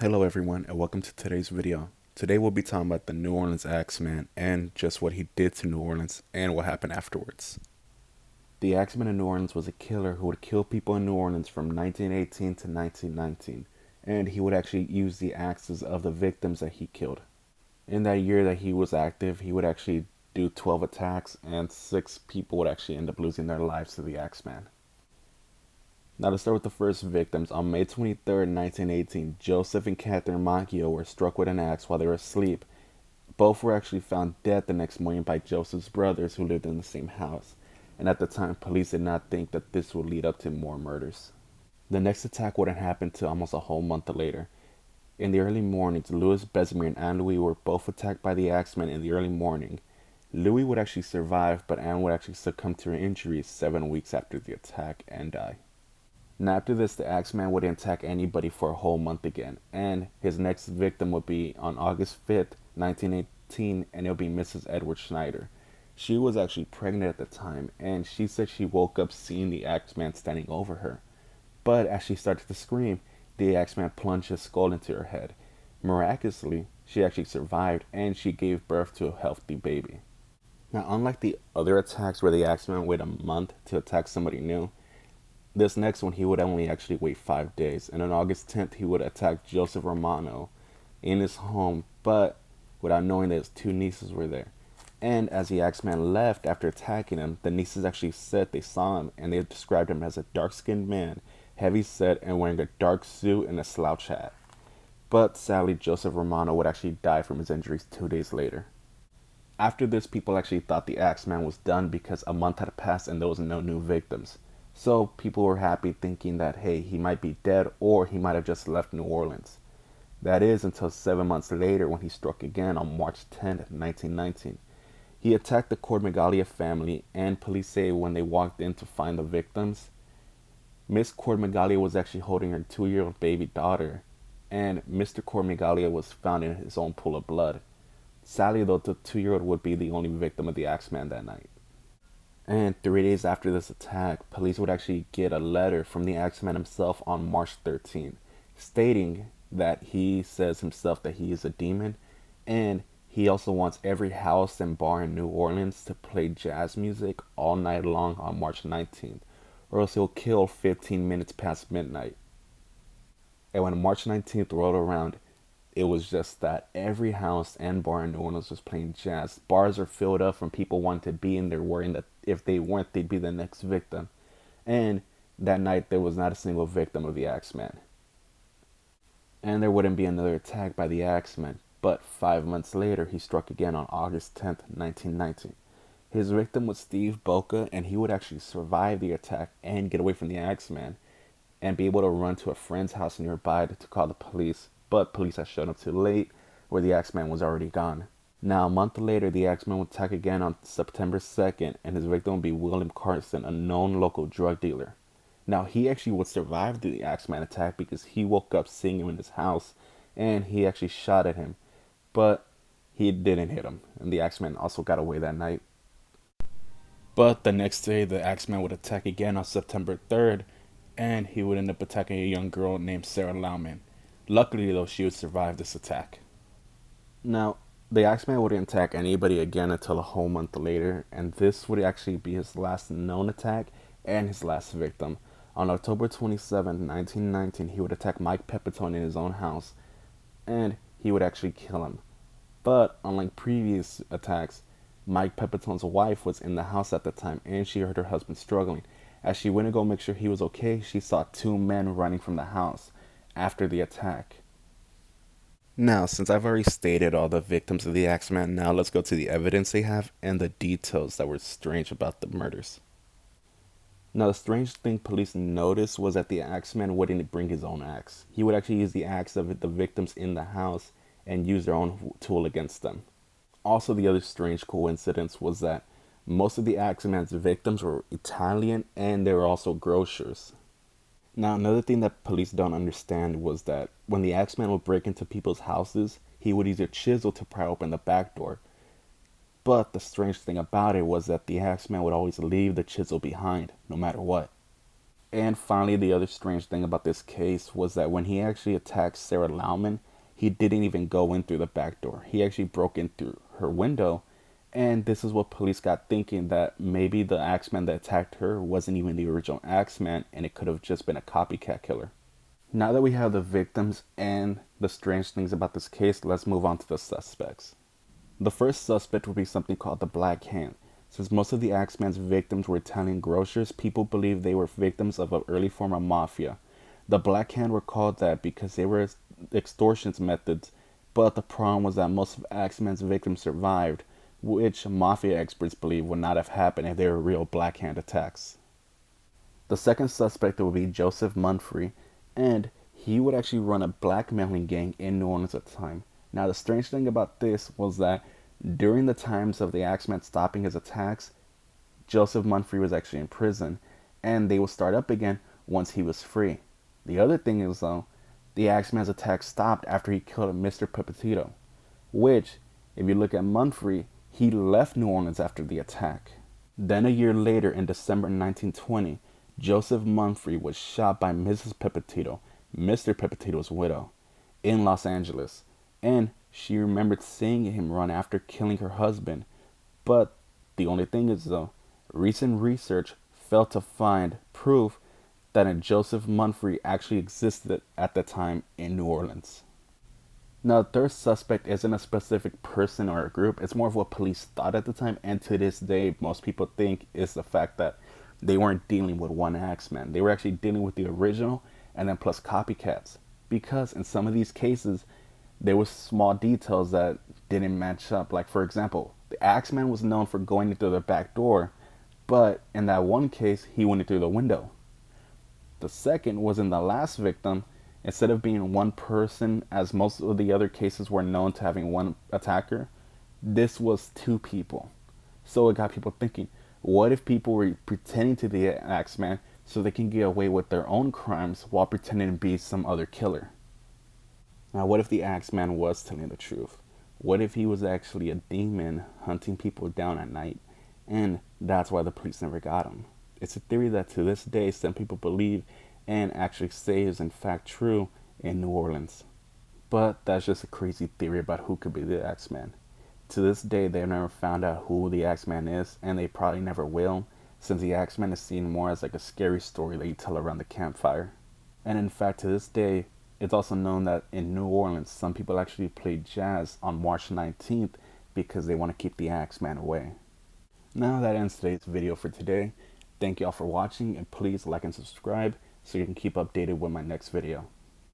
Hello everyone and welcome to today's video. Today we'll be talking about the New Orleans Axeman and just what he did to New Orleans and what happened afterwards. The Axeman in New Orleans was a killer who would kill people in New Orleans from 1918 to 1919, and he would actually use the axes of the victims that he killed. In that year that he was active, he would actually do 12 attacks and 6 people would actually end up losing their lives to the Axeman. Now to start with the first victims, on May 23rd, 1918, Joseph and Catherine Maggio were struck with an axe while they were asleep. Both were actually found dead the next morning by Joseph's brothers who lived in the same house, and at the time police did not think that this would lead up to more murders. The next attack wouldn't happen till almost a whole month later. In the early mornings, Louis Bessemer and Anne Louis were both attacked by the axemen in the early morning. Louis would actually survive, but Anne would actually succumb to her injuries 7 weeks after the attack and die. Now after this, the Axeman wouldn't attack anybody for a whole month again, and his next victim would be on August 5th, 1918, and it'll be Mrs. Edward Schneider. She was actually pregnant at the time, and she said she woke up seeing the Axeman standing over her. But as she started to scream, the Axeman plunged his skull into her head. Miraculously, she actually survived, and she gave birth to a healthy baby. Now unlike the other attacks where the Axeman waited a month to attack somebody new, this next one, he would only actually wait 5 days, and on August 10th, he would attack Joseph Romano in his home, but without knowing that his 2 nieces were there. And as the Axeman left after attacking him, the nieces actually said they saw him, and they described him as a dark-skinned man, heavy-set, and wearing a dark suit and a slouch hat. But sadly, Joseph Romano would actually die from his injuries 2 days later. After this, people actually thought the Axeman was done because a month had passed and there was no new victims. So people were happy thinking that, hey, he might be dead or he might have just left New Orleans. That is until 7 months later when he struck again on March 10th, 1919. He attacked the Cormiglia family, and police say when they walked in to find the victims, Miss Cormiglia was actually holding her 2-year-old baby daughter, and Mr. Cormiglia was found in his own pool of blood. Sadly though, the 2-year-old would be the only victim of the Axeman that night. And 3 days after this attack, police would actually get a letter from the Axeman himself on March 13th, stating that he says himself that he is a demon, and he also wants every house and bar in New Orleans to play jazz music all night long on March 19th, or else he'll kill 15 minutes past midnight. And when March 19th rolled around, it was just that every house and bar in New Orleans was playing jazz. Bars are filled up from people wanting to be in there, worrying that if they weren't, they'd be the next victim. And that night, there was not a single victim of the Axeman. And there wouldn't be another attack by the Axeman. But 5 months later, he struck again on August 10th, 1919. His victim was Steve Boca, and he would actually survive the attack and get away from the Axeman and be able to run to a friend's house nearby to call the police. But police had shown up too late, where the Axeman was already gone. Now, a month later, the Axeman would attack again on September 2nd, and his victim would be William Carson, a known local drug dealer. Now, he actually would survive the Axeman attack because he woke up seeing him in his house, and he actually shot at him, but he didn't hit him, and the Axeman also got away that night. But the next day, the Axeman would attack again on September 3rd, and he would end up attacking a young girl named Sarah Lauman. Luckily, though, she would survive this attack. Now, the Axeman wouldn't attack anybody again until a whole month later, and this would actually be his last known attack and his last victim. On October 27, 1919, he would attack Mike Pepitone in his own house, and he would actually kill him. But unlike previous attacks, Mike Pepitone's wife was in the house at the time, and she heard her husband struggling. As she went to go make sure he was okay, she saw 2 men running from the house after the attack. Now, since I've already stated all the victims of the Axeman, now let's go to the evidence they have and the details that were strange about the murders. Now, the strange thing police noticed was that the Axeman wouldn't bring his own axe. He would actually use the axe of the victims in the house and use their own tool against them. Also, the other strange coincidence was that most of the Axeman's victims were Italian, and they were also grocers. Now, another thing that police don't understand was that when the Axeman would break into people's houses, he would use a chisel to pry open the back door. But the strange thing about it was that the Axeman would always leave the chisel behind, no matter what. And finally, the other strange thing about this case was that when he actually attacked Sarah Lauman, he didn't even go in through the back door. He actually broke in through her window. And this is what police got thinking, that maybe the axeman that attacked her wasn't even the original axeman and it could have just been a copycat killer. Now that we have the victims and the strange things about this case, let's move on to the suspects. The first suspect would be something called the Black Hand. Since most of the Axeman's victims were Italian grocers, people believed they were victims of an early form of mafia. The Black Hand were called that because they were extortion methods, but the problem was that most of Axeman's victims survived, which mafia experts believe would not have happened if they were real Black Hand attacks. The second suspect would be Joseph Munfree, and he would actually run a blackmailing gang in New Orleans at the time. Now, the strange thing about this was that during the times of the Axeman stopping his attacks, Joseph Munfree was actually in prison, and they would start up again once he was free. The other thing is, though, the Axeman's attack stopped after he killed Mr. Pepitito, which, if you look at Munfree, he left New Orleans after the attack. Then a year later, in December 1920, Joseph Munfree was shot by Mrs. Pepitito, Mr. Pepitito's widow, in Los Angeles, and she remembered seeing him run after killing her husband. But the only thing is, though, recent research failed to find proof that a Joseph Munfree actually existed at the time in New Orleans. Now, the third suspect isn't a specific person or a group. It's more of what police thought at the time, and to this day, most people think is the fact that they weren't dealing with one axeman. They were actually dealing with the original and then plus copycats. Because in some of these cases, there were small details that didn't match up. Like, for example, the axeman was known for going into the back door, but in that one case, he went in through the window. The second was in the last victim. Instead of being one person, as most of the other cases were known to having one attacker, this was two people. So it got people thinking, what if people were pretending to be the axeman so they can get away with their own crimes while pretending to be some other killer? Now, what if the axeman was telling the truth? What if he was actually a demon hunting people down at night, and that's why the police never got him? It's a theory that to this day some people believe and actually say is in fact true in New Orleans. But that's just a crazy theory about who could be the Axeman. To this day, they've never found out who the Axeman is, and they probably never will, since the Axeman is seen more as like a scary story that you tell around the campfire. And in fact, to this day, it's also known that in New Orleans, some people actually play jazz on March 19th because they want to keep the Axeman away. Now that ends today's video for today. Thank y'all for watching, and please like and subscribe so you can keep updated with my next video.